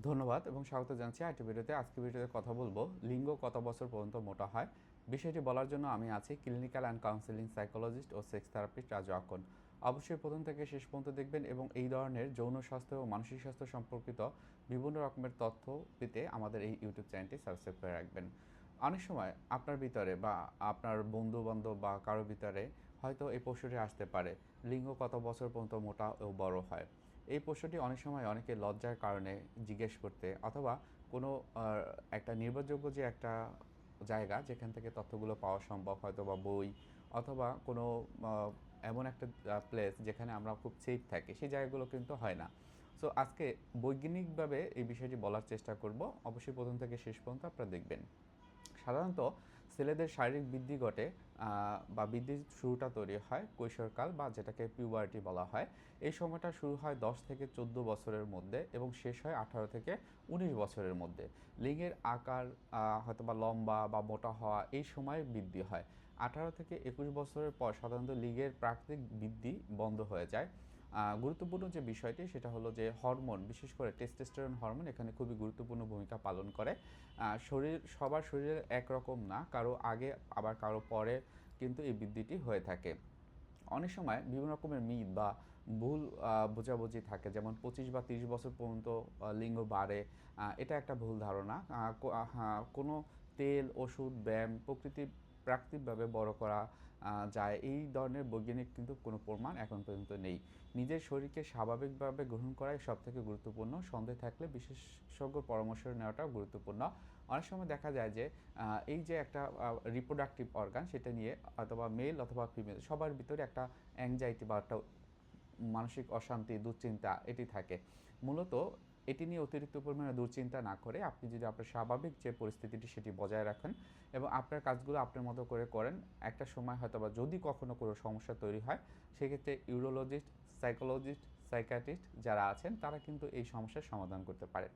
ধন্যবাদ এবং স্বাগত জানাচ্ছি আরেকটি ভিডিওতে। আজকের ভিডিওতে কথা বলবো লিঙ্গ কত বছর পর্যন্ত মোটা হয়। বিষয়টি বলার জন্য আমি আছি ক্লিনিক্যাল অ্যান্ড কাউন্সেলিং সাইকোলজিস্ট ও সেক্স থেরাপিস্ট রাজু আকন। অবশ্যই প্রথম থেকে শেষ পর্যন্ত দেখবেন এবং এই ধরনের যৌন স্বাস্থ্য ও মানসিক স্বাস্থ্য সম্পর্কিত বিভিন্ন রকমের তথ্য পেতে আমাদের এই ইউটিউব চ্যানেলটি সাবস্ক্রাইব করে রাখবেন। অনেক সময় আপনার ভিতরে বা আপনার বন্ধু-বান্ধব বা কারো ভিতরে হয়তো এই প্রশ্নটি আসতে পারে, লিঙ্গ কত বছর পর্যন্ত মোটা ও বড় হয়? এই প্রশ্নটি অনেক সময় অনেকে লজ্জার কারণে জিজ্ঞেস করতে অথবা কোনো একটা নির্ভরযোগ্য যে একটা জায়গা যেখান থেকে তথ্যগুলো পাওয়া সম্ভব হয়তো বা বই অথবা কোনো এমন একটা প্লেস যেখানে আমরা খুব সেফ থাকি সেই জায়গাগুলো কিন্তু হয় না। সো আজকে বৈজ্ঞানিকভাবে এই বিষয়টি বলার চেষ্টা করব। অবশ্যই প্রথম থেকে শেষ পর্যন্ত আপনারা দেখবেন। সাধারণত ছেলেদের শারীরিক বৃদ্ধি ঘটে বা বৃদ্ধির শুরুটা তৈরি হয় কৈশোরকাল বা যেটাকে পিউবার্টি বলা হয়। এই সময়টা শুরু হয় 10 থেকে 14 বছরের মধ্যে এবং শেষ হয় 18 থেকে 19 বছরের মধ্যে। লিঙ্গের আকার হয়তোবা লম্বা বা মোটা হওয়া এই সময়ে বৃদ্ধি হয়। 18 থেকে 21 বছরের পর সাধারণত লিঙ্গের প্রাকৃতিক বৃদ্ধি বন্ধ হয়ে যায়। গুরুত্বপূর্ণ যে বিষয়টি সেটা হলো যে হরমোন, বিশেষ করে টেস্টোস্টেরন হরমোন এখানে খুবই গুরুত্বপূর্ণ ভূমিকা পালন করে। সবার শরীরে একরকম না, কারো আগে আবার কারো পরে কিন্তু এই বৃদ্ধিটি হয়ে থাকে। অনেক সময় বিভিন্ন রকমের মিথ বা ভুল বোঝাবুঝি থাকে, যেমন 25 বা 30 বছর পর্যন্ত লিঙ্গ বাড়ে। এটা একটা ভুল ধারণা। কোনো তেল, ওষুধ, ব্যায়াম প্রাকৃতিকভাবে বড় করা যায় এই ধরনের বৈজ্ঞানিক কিন্তু কোনো প্রমাণ এখন পর্যন্ত নেই। নিজের শরীরকে স্বাভাবিকভাবে গ্রহণ করাই সবথেকে গুরুত্বপূর্ণ। সন্দেহ থাকলে বিশেষজ্ঞ পরামর্শ নেওয়াটাও গুরুত্বপূর্ণ। অনেক সময় দেখা যায় যে এই যে একটা রিপ্রোডাক্টিভ অর্গান সেটা নিয়ে অথবা মেল অথবা ফিমেল সবার ভিতরে একটা অ্যাংজাইটি বা একটা মানসিক অশান্তি, দুশ্চিন্তা এটি থাকে। মূলত এটি নিয়ে অতিরিক্ত পরিমাণে দুশ্চিন্তা না করে আপনি যদি আপনার স্বাভাবিক যে পরিস্থিতিটি সেটি বজায় রাখেন এবং আপনার কাজগুলো আপনার মতো করে করেন, একটা সময় হয়তোবা যদি কখনো কোনো সমস্যা তৈরি হয় সেক্ষেত্রে ইউরোলজিস্ট, সাইকোলজিস্ট, সাইকিয়াট্রিস্ট যারা আছেন তারা কিন্তু এই সমস্যার সমাধান করতে পারেন।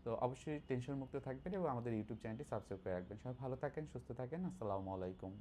তো অবশ্যই টেনশন মুক্ত থাকবেন এবং আমাদের ইউটিউব চ্যানেলটি সাবস্ক্রাইব করে রাখবেন। সবাই ভালো থাকেন, সুস্থ থাকেন। আসসালামু আলাইকুম।